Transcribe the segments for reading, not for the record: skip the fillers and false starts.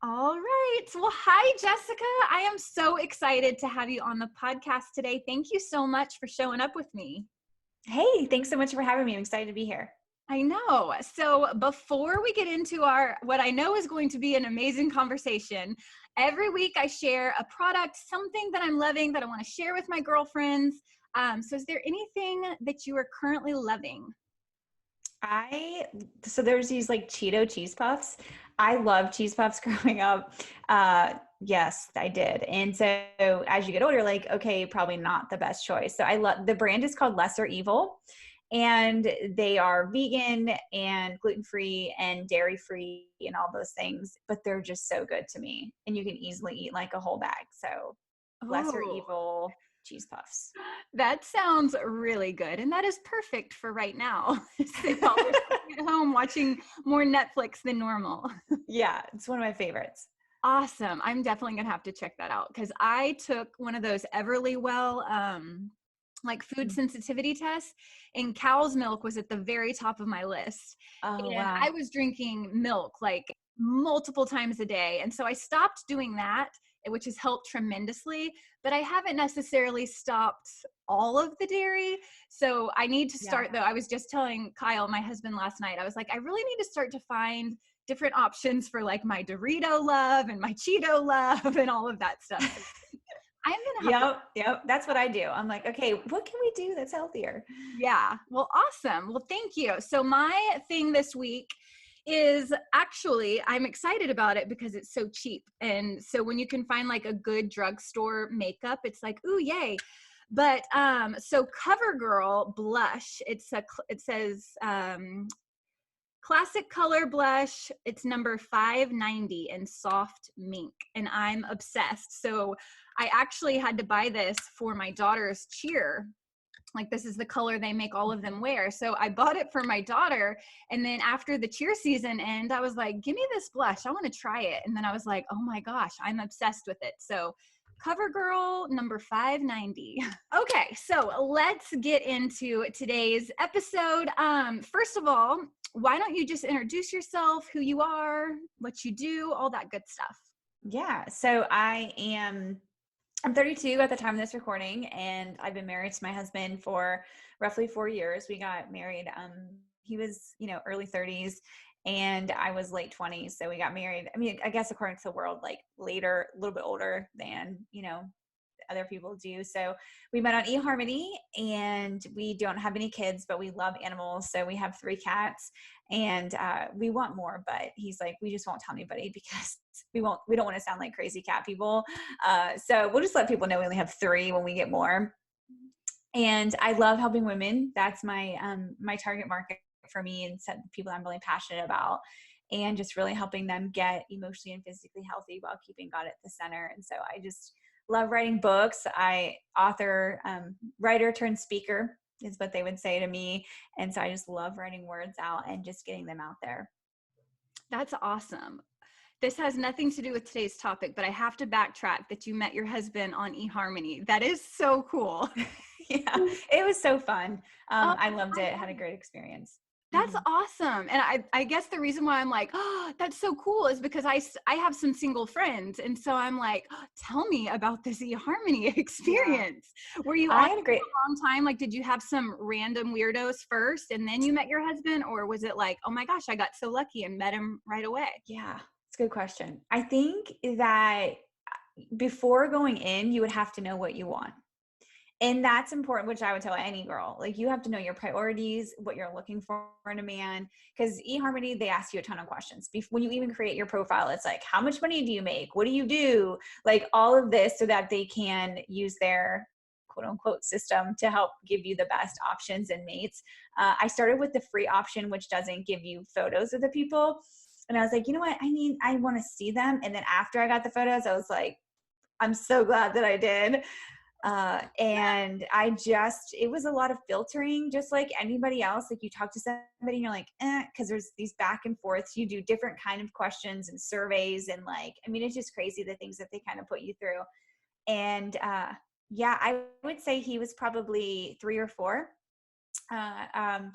All right. Well, hi, Jessica. I am so excited to have you on the podcast today. Thank you so much for showing up with me. Hey, thanks so much for having me. I'm excited to be here. I know. So, before we get into our what I know is going to be an amazing conversation, every week I share a product, something that I'm loving that I want to share with my girlfriends. So, is there anything that you are currently loving? So there's these like Cheeto cheese puffs. I love cheese puffs growing up. Yes, I did. And so as you get older, like, okay, probably not the best choice. So I love the brand is called Lesser Evil, and they are vegan and gluten-free and dairy-free and all those things, but they're just so good to me. And you can easily eat like a whole bag. So Lesser Oh, Evil cheese puffs. that sounds really good. And that is perfect for right now. While we're sitting at home watching more Netflix than normal. Yeah, it's one of my favorites. Awesome. I'm definitely gonna have to check that out because I took one of those Everlywell like food sensitivity tests, and cow's milk was at the very top of my list. Oh, And wow. I was drinking milk like multiple times a day. And so I stopped doing that, which has helped tremendously, but I haven't necessarily stopped all of the dairy. So I need to Yeah. start though. I was just telling Kyle, my husband, last night, I was like, I really need to start to find different options for like my Dorito love and my Cheeto love and all of that stuff. So I'm gonna have to. Yep. That's what I do. I'm like, okay, what can we do that's healthier? Yeah. Well, awesome. Well, thank you. So my thing this week is actually, I'm excited about it because it's so cheap. And so when you can find like a good drugstore makeup, it's like, ooh, yay. But so CoverGirl blush, it says classic color blush. It's number 590 in soft mink, and I'm obsessed. So I actually had to buy this for my daughter's cheer. Like, this is the color they make all of them wear. So I bought it for my daughter. And then after the cheer season ended, I was like, give me this blush. I want to try it. And then I was like, oh my gosh, I'm obsessed with it. So CoverGirl number 590. Okay, so let's get into today's episode. First of all, why don't you just introduce yourself, who you are, what you do, all that good stuff. Yeah. So I'm 32 at the time of this recording, and I've been married to my husband for roughly 4 years. We got married. He was, early 30s, and I was late 20s. So we got married. I mean, I guess according to the world, like later, a little bit older than, other people do. So we met on eHarmony, and we don't have any kids, but we love animals. So we have 3 cats, and we want more, but he's like, we just won't tell anybody because we don't want to sound like crazy cat people. So we'll just let people know we only have 3 when we get more. And I love helping women. That's my target market for me, and set people I'm really passionate about, and just really helping them get emotionally and physically healthy while keeping God at the center. And so I just love writing books. Writer turned speaker is what they would say to me. And so I just love writing words out and just getting them out there. That's awesome. This has nothing to do with today's topic, but I have to backtrack that you met your husband on eHarmony. That is so cool. Yeah, it was so fun. Oh, I loved it. Had a great experience. that's Mhm. awesome. And I guess the reason why I'm like, oh, that's so cool is because I have some single friends. And so I'm like, oh, tell me about this eHarmony Yeah, experience. Were you on I had a it for great, a long time? Like, did you have some random weirdos first and then you met your husband? Or was it like, oh my gosh, I got so lucky and met him right away? yeah, it's a good question. I think that before going in, you would have to know what you want. And that's important, which I would tell any girl. Like, you have to know your priorities, what you're looking for in a man. Because eHarmony, they ask you a ton of questions. When you even create your profile, it's like, how much money do you make? What do you do? Like, all of this, so that they can use their quote unquote system to help give you the best options and mates. I started with the free option, which doesn't give you photos of the people. And I was like, you know what? I want to see them. And then after I got the photos, I was like, I'm so glad that I did. And it was a lot of filtering, just like anybody else. Like, you talk to somebody and you're like, cause there's these back and forths. You do different kind of questions and surveys. And like, I mean, it's just crazy the things that they kind of put you through. And, yeah, I would say he was probably 3 or 4,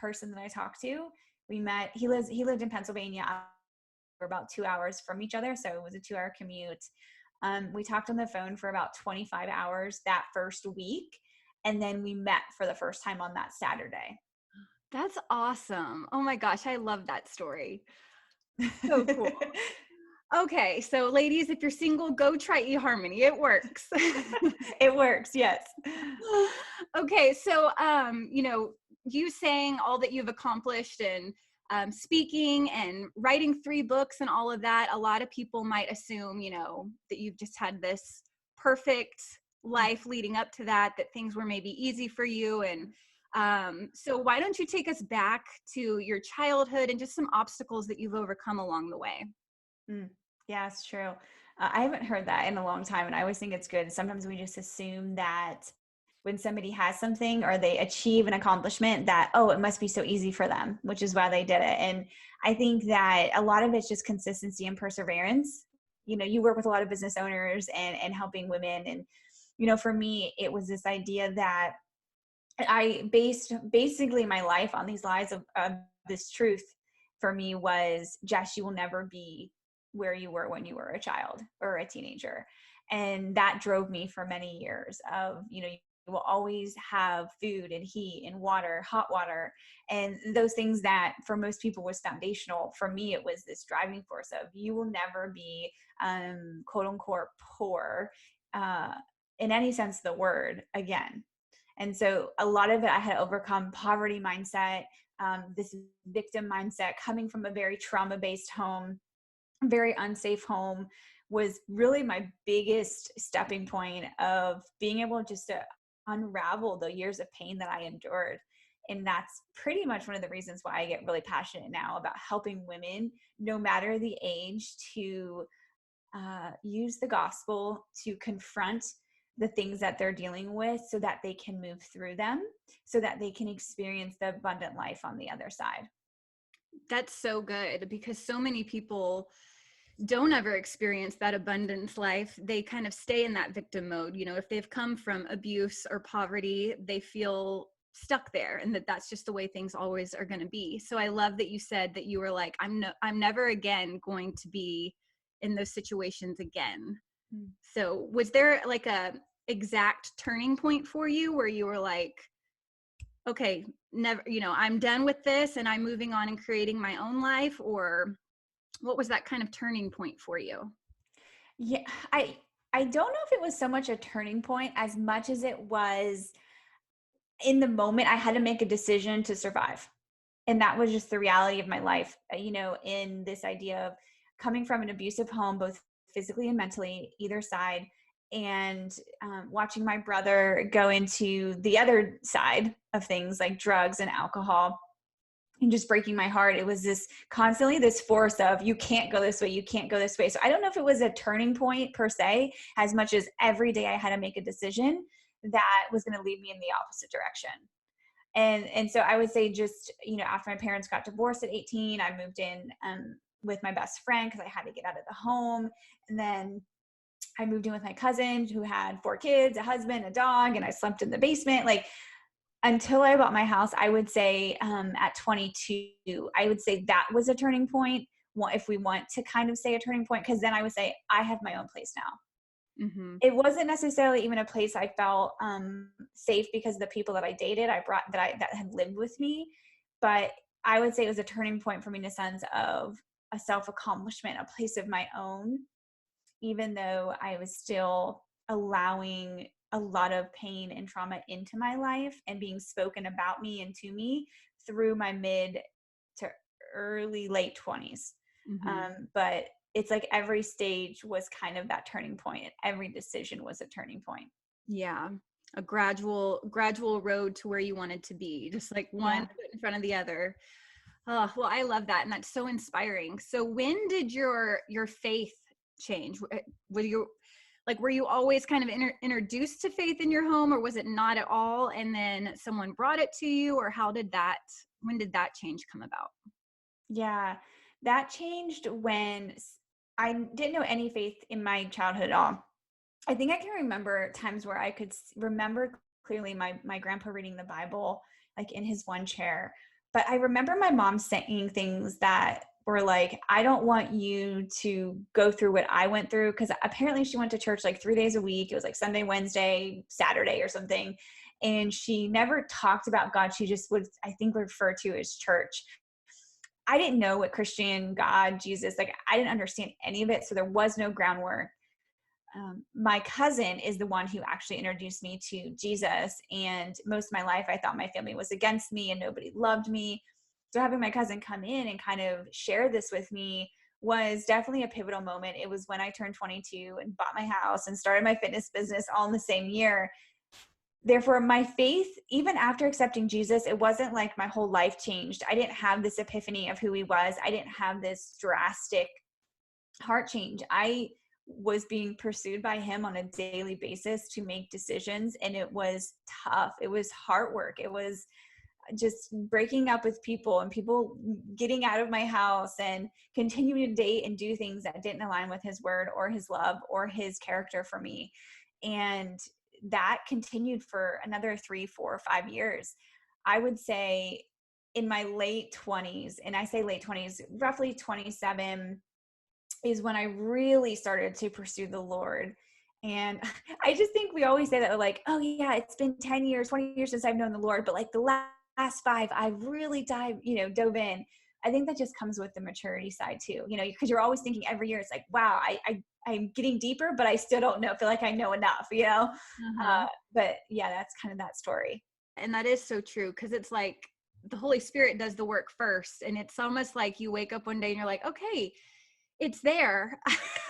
person that I talked to. He lived in Pennsylvania. about 2 hours from each other. So it was a 2 hour commute. We talked on the phone for about 25 hours that first week. And then we met for the first time on that Saturday. That's awesome. Oh my gosh, I love that story. So cool. Okay, so ladies, if you're single, go try eHarmony. It works. It works, yes. Okay, so you saying all that you've accomplished and speaking and writing 3 books and all of that, a lot of people might assume, that you've just had this perfect life leading up to that, that things were maybe easy for you. And so why don't you take us back to your childhood and just some obstacles that you've overcome along the way? Mm, yeah, it's true. I haven't heard that in a long time, and I always think it's good. Sometimes we just assume that when somebody has something or they achieve an accomplishment that, oh, it must be so easy for them, which is why they did it. And I think that a lot of it's just consistency and perseverance. You work with a lot of business owners and helping women. And, for me, it was this idea that I based basically my life on these lies of this truth for me was, Jess, you will never be where you were when you were a child or a teenager. And that drove me for many years of, you will always have food and heat and water, hot water, and those things that for most people was foundational. For me, it was this driving force of, you will never be quote unquote poor in any sense of the word again. And so a lot of it, I had overcome poverty mindset, this victim mindset, coming from a very trauma-based home, very unsafe home, was really my biggest stepping point of being able just to unravel the years of pain that I endured. And that's pretty much one of the reasons why I get really passionate now about helping women, no matter the age, to use the gospel to confront the things that they're dealing with so that they can move through them, so that they can experience the abundant life on the other side. That's so good, because so many people don't ever experience that abundance life. They kind of stay in that victim mode. If they've come from abuse or poverty, they feel stuck there, and that's just the way things always are going to be. So I love that you said that you were like, I'm never again going to be in those situations again. Mm. So was there like a exact turning point for you where you were like, okay, never, I'm done with this and I'm moving on and creating my own life? Or what was that kind of turning point for you? Yeah, I don't know if it was so much a turning point as much as it was, in the moment I had to make a decision to survive. And that was just the reality of my life, in this idea of coming from an abusive home, both physically and mentally, either side, and watching my brother go into the other side of things like drugs and alcohol, and just breaking my heart. It was this force of, you can't go this way, you can't go this way. So I don't know if it was a turning point per se, as much as every day I had to make a decision that was going to lead me in the opposite direction. And so I would say, just, after my parents got divorced at 18, I moved in with my best friend because I had to get out of the home. And then I moved in with my cousin who had 4 kids, a husband, a dog, and I slept in the basement. Like, until I bought my house, I would say at 22, I would say that was a turning point. If we want to kind of say a turning point, because then I would say I have my own place now. Mm-hmm. It wasn't necessarily even a place I felt safe because the people that I dated, that had lived with me, but I would say it was a turning point for me in the sense of a self-accomplishment, a place of my own, even though I was still allowing a lot of pain and trauma into my life and being spoken about me and to me through my mid to early late 20s. Mm-hmm. But it's like every stage was kind of that turning point, and every decision was a turning point. Yeah. A gradual road to where you wanted to be, just like one Yeah. foot in front of the other. Oh, well, I love that. And that's so inspiring. So when did your faith change? Were you always kind of introduced to faith in your home, or was it not at all? And then someone brought it to you, or when did that change come about? Yeah. That changed when I didn't know any faith in my childhood at all. I think I can remember times where I could remember clearly my grandpa reading the Bible, like in his one chair. But I remember my mom saying things that were like, I don't want you to go through what I went through. Cause apparently she went to church like 3 days a week. It was like Sunday, Wednesday, Saturday or something. And she never talked about God. She just would, I think, refer to as church. I didn't know what Christian, God, Jesus, like I didn't understand any of it. So there was no groundwork. My cousin is the one who actually introduced me to Jesus. And most of my life, I thought my family was against me and nobody loved me. So having my cousin come in and kind of share this with me was definitely a pivotal moment. It was when I turned 22 and bought my house and started my fitness business all in the same year. Therefore, my faith, even after accepting Jesus, it wasn't like my whole life changed. I didn't have this epiphany of who he was. I didn't have this drastic heart change. I was being pursued by him on a daily basis to make decisions, and it was tough. It was heart work. It was just breaking up with people and people getting out of my house and continuing to date and do things that didn't align with his word or his love or his character for me. And that continued for another 3, 4, 5 years. I would say in my late 20s, and I say late 20s, roughly 27 is when I really started to pursue the Lord. And I just think we always say that, like, oh yeah, it's been 10 years, 20 years since I've known the Lord, but like the last 5, I've really dove in. I think that just comes with the maturity side too, because you're always thinking every year, it's like, wow, I'm getting deeper, but I still don't know, feel like I know enough. Uh-huh. But yeah, that's kind of that story. And that is so true, because it's like the Holy Spirit does the work first, and it's almost like you wake up one day and you're like, okay, it's there.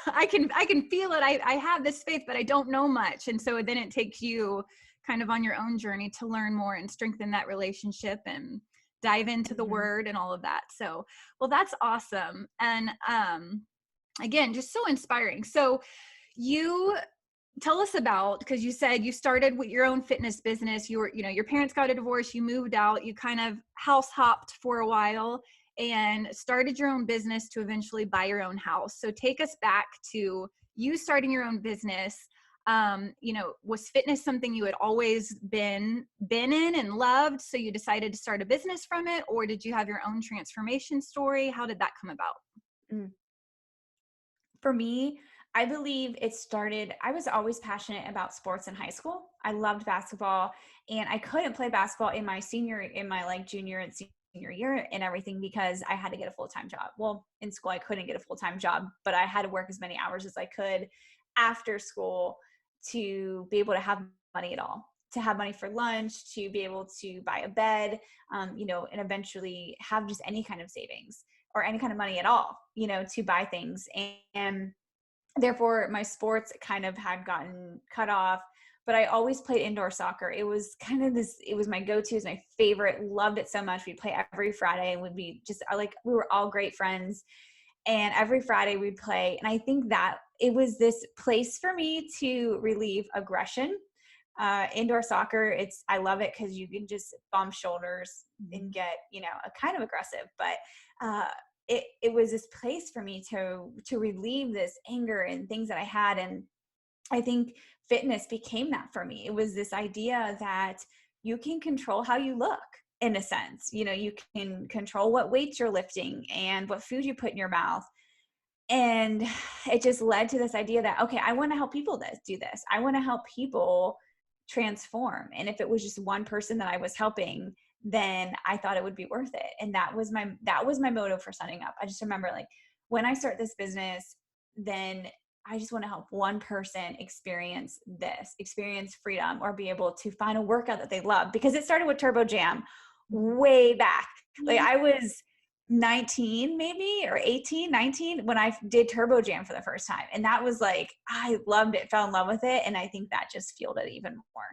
I can feel it. I have this faith, but I don't know much. And so then it takes you kind of on your own journey to learn more and strengthen that relationship and dive into the Mm-hmm. word and all of that. So, well, that's awesome. And again, just so inspiring. So you tell us about, because you said you started with your own fitness business. You were, your parents got a divorce, you moved out, you kind of house hopped for a while and started your own business to eventually buy your own house. So take us back to you starting your own business. Was fitness something you had always been in and loved, so you decided to start a business from it, or did you have your own transformation story? How did that come about? Mm. For me, I believe it started, I was always passionate about sports in high school. I loved basketball, and I couldn't play basketball in my like junior and senior year and everything because I had to get a full-time job. Well, in school I couldn't get a full-time job, but I had to work as many hours as I could after school to be able to have money at all, to have money for lunch, to be able to buy a bed, and eventually have just any kind of savings or any kind of money at all, to buy things. And therefore my sports kind of had gotten cut off, but I always played indoor soccer. It was kind of it was my go-to, it was my favorite, loved it so much. We'd play every Friday and we'd be just like, we were all great friends. And every Friday we'd play. And I think that it was this place for me to relieve aggression. Indoor soccer, I love it because you can just bump shoulders and get, a kind of aggressive, but it was this place for me to relieve this anger and things that I had. And I think fitness became that for me. It was this idea that you can control how you look in a sense. You can control what weights you're lifting and what food you put in your mouth. And it just led to this idea that, okay, I want to help people do this. I want to help people transform. And if it was just one person that I was helping, then I thought it would be worth it. And that was my motive for signing up. I just remember, like, when I start this business, then I just want to help one person experience freedom or be able to find a workout that they love, because it started with Turbo Jam way back. Like I was 19 maybe, or 18, 19 when I did Turbo Jam for the first time. And that was like, I loved it, fell in love with it. And I think that just fueled it even more.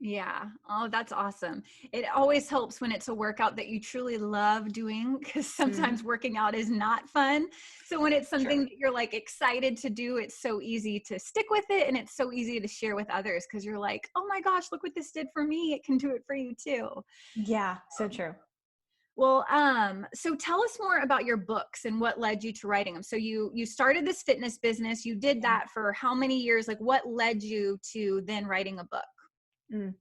Yeah. Oh, that's awesome. It always helps when it's a workout that you truly love doing, because sometimes Mm-hmm. working out is not fun. So when it's True. something that you're like excited to do, it's so easy to stick with it, and it's so easy to share with others because you're like, oh my gosh, look what this did for me. It can do it for you too. Yeah, so true. Well, so tell us more about your books and what led you to writing them. So you started this fitness business. You did Yeah. that for how many years? Like, what led you to then writing a book? Mm.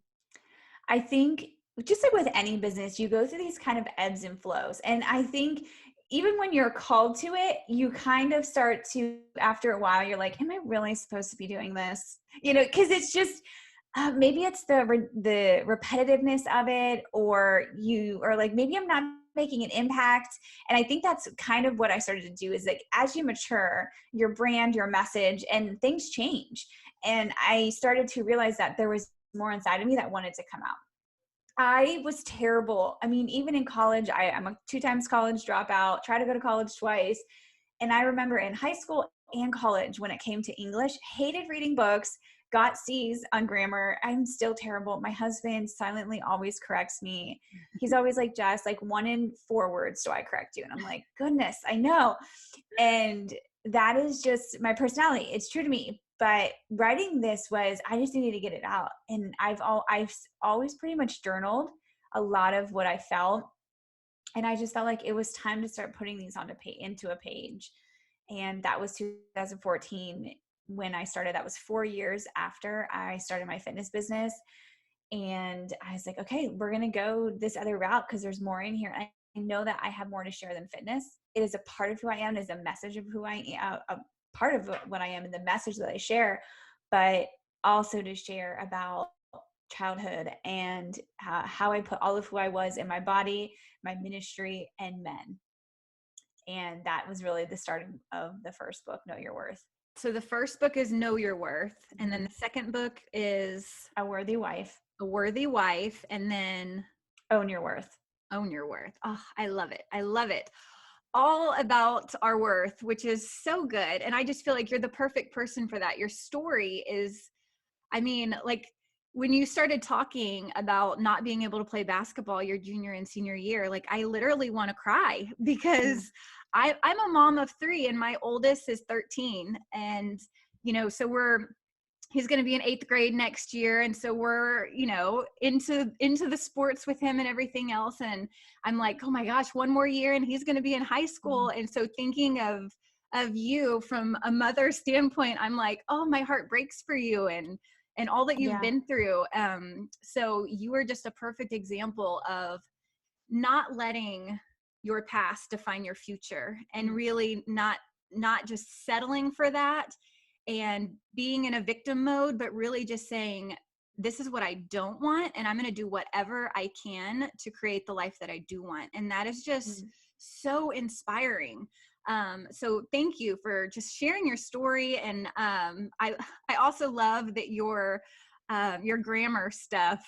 I think just like with any business, you go through these kind of ebbs and flows. And I think, even when you're called to it, you kind of start to, after a while, you're like, am I really supposed to be doing this? You know, because it's just, maybe it's the repetitiveness of it, or you are like, maybe I'm not making an impact. And I think that's kind of what I started to do, is like, as you mature, your brand, your message, and things change. And I started to realize that there was more inside of me that wanted to come out. I was terrible. I mean, even in college, I'm a 2 times college dropout, tried to go to college twice. And I remember in high school and college, when it came to English, hated reading books, got C's on grammar. I'm still terrible. My husband silently always corrects me. He's always like, Jess, like 1 in 4 words do I correct you? And I'm like, goodness, I know. And that is just my personality. It's true to me. But writing this was, I just needed to get it out. And I've always pretty much journaled a lot of what I felt. And I just felt like it was time to start putting these into a page. And that was 2014 when I started. That was 4 years after I started my fitness business. And I was like, okay, we're going to go this other route because there's more in here. I know that I have more to share than fitness. It is a part of who I am. It is a message of who I am, a part of what I am and the message that I share, but also to share about childhood and how I put all of who I was in my body, my ministry, and men. And that was really the start of the first book, Know Your Worth. So the first book is Know Your Worth. And then the second book is A Worthy Wife. A Worthy Wife. And then Own Your Worth. Own Your Worth. Oh, I love it. I love it. All about our worth, which is so good. And I just feel like you're the perfect person for that. Your story is, I mean, like when you started talking about not being able to play basketball your junior and senior year, like I literally want to cry because I'm a mom of 3 and my oldest is 13. And, you know, so he's going to be in 8th grade next year. And so we're, you know, into the sports with him and everything else. And I'm like, oh my gosh, 1 more year and he's going to be in high school. And so thinking of you from a mother's standpoint, I'm like, oh, my heart breaks for you and all that you've been through. So you are just a perfect example of not letting your past define your future and really not just settling for that and being in a victim mode, but really just saying, this is what I don't want. And I'm going to do whatever I can to create the life that I do want. And that is just so inspiring. So thank you for just sharing your story. And I also love that your grammar stuff.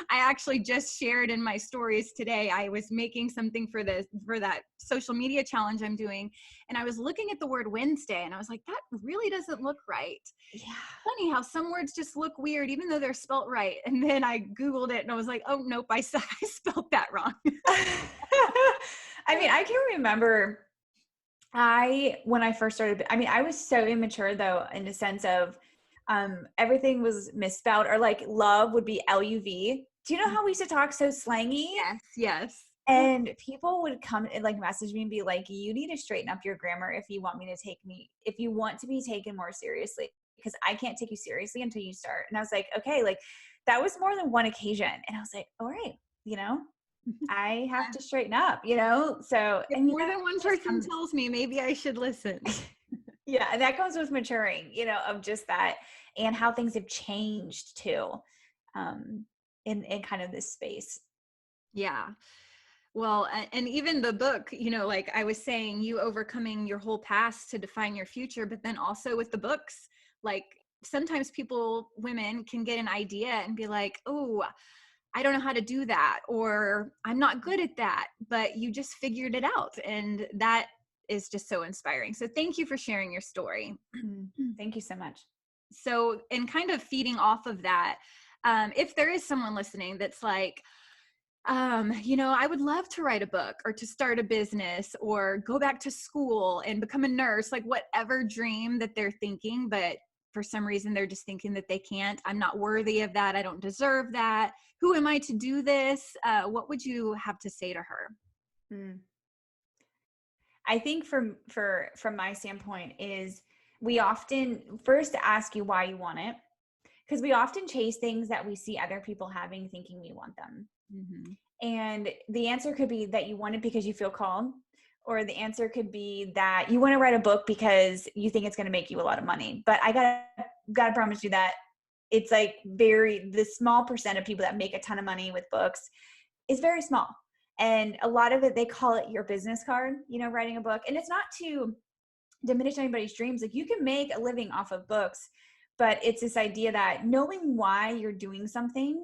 I actually just shared in my stories today. I was making something for that social media challenge I'm doing, and I was looking at the word Wednesday, and I was like, that really doesn't look right. Yeah. Funny how some words just look weird, even though they're spelt right. And then I Googled it, and I was like, oh nope, I spelled that wrong. I mean, I can remember when I first started, I mean, I was so immature though, in the sense of everything was misspelled, or like love would be LUV. Do you know how we used to talk so slangy? Yes. And people would come and like message me and be like, you need to straighten up your grammar if you want to be taken more seriously, because I can't take you seriously until you start. And I was like, okay, like that was more than one occasion. And I was like, all right, you know, I have to straighten up, you know? So if more than one person tells me, maybe I should listen. Yeah. And that comes with maturing, you know, of just that, and how things have changed too, in kind of this space. Yeah. Well, and even the book, you know, like I was saying, you overcoming your whole past to define your future, but then also with the books, like sometimes women can get an idea and be like, oh, I don't know how to do that, or I'm not good at that, but you just figured it out. And that is just so inspiring. So thank you for sharing your story. Thank you so much. So, and kind of feeding off of that, if there is someone listening that's like, you know, I would love to write a book or to start a business or go back to school and become a nurse, like whatever dream that they're thinking, but for some reason they're just thinking that they can't. I'm not worthy of that. I don't deserve that. Who am I to do this? What would you have to say to her? I think from my standpoint is, we often first ask you why you want it, because we often chase things that we see other people having, thinking we want them. And the answer could be that you want it because you feel called, Or the answer could be that you want to write a book because you think it's going to make you a lot of money. But I gotta promise you that it's like the small percent of people that make a ton of money with books is very small. And a lot of it, they call it your business card, writing a book. And it's not to diminish anybody's dreams. Like, you can make a living off of books, but it's this idea that knowing why you're doing something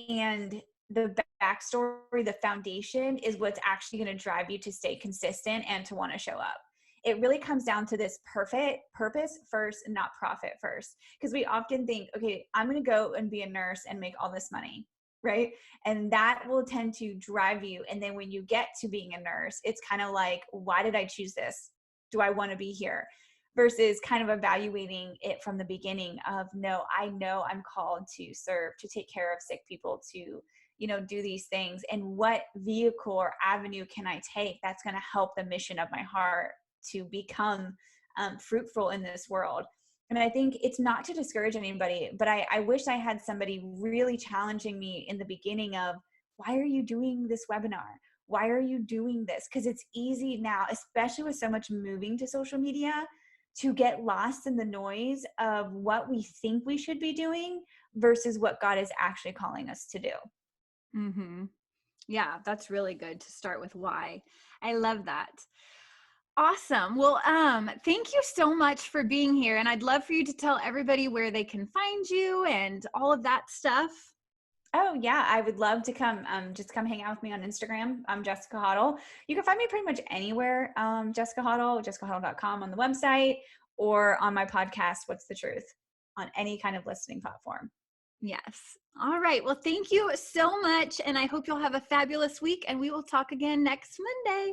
and the backstory, the foundation is what's actually going to drive you to stay consistent and to want to show up. It really comes down to this perfect purpose first, not profit first. Because we often think, okay, I'm going to go and be a nurse and make all this money, right? And that will tend to drive you. And then when you get to being a nurse, it's kind of like, why did I choose this? Do I want to be here? Versus kind of evaluating it from the beginning of, no, I know I'm called to serve, to take care of sick people, to, do these things. And what vehicle or avenue can I take that's going to help the mission of my heart to become fruitful in this world? And I think it's not to discourage anybody, but I wish I had somebody really challenging me in the beginning of, why are you doing this webinar? Why are you doing this? Because it's easy now, especially with so much moving to social media, to get lost in the noise of what we think we should be doing versus what God is actually calling us to do. Mm-hmm. Yeah, that's really good to start with why. I love that. Awesome. Well, thank you so much for being here. And I'd love for you to tell everybody where they can find you and all of that stuff. Oh yeah, I would love to come. Just come hang out with me on Instagram. I'm Jessica Hottle. You can find me pretty much anywhere. Jessica Hottle, jessicahottle.com on the website, or on my podcast, What's the Truth, on any kind of listening platform. Yes. All right. Well, thank you so much. And I hope you'll have a fabulous week, and we will talk again next Monday.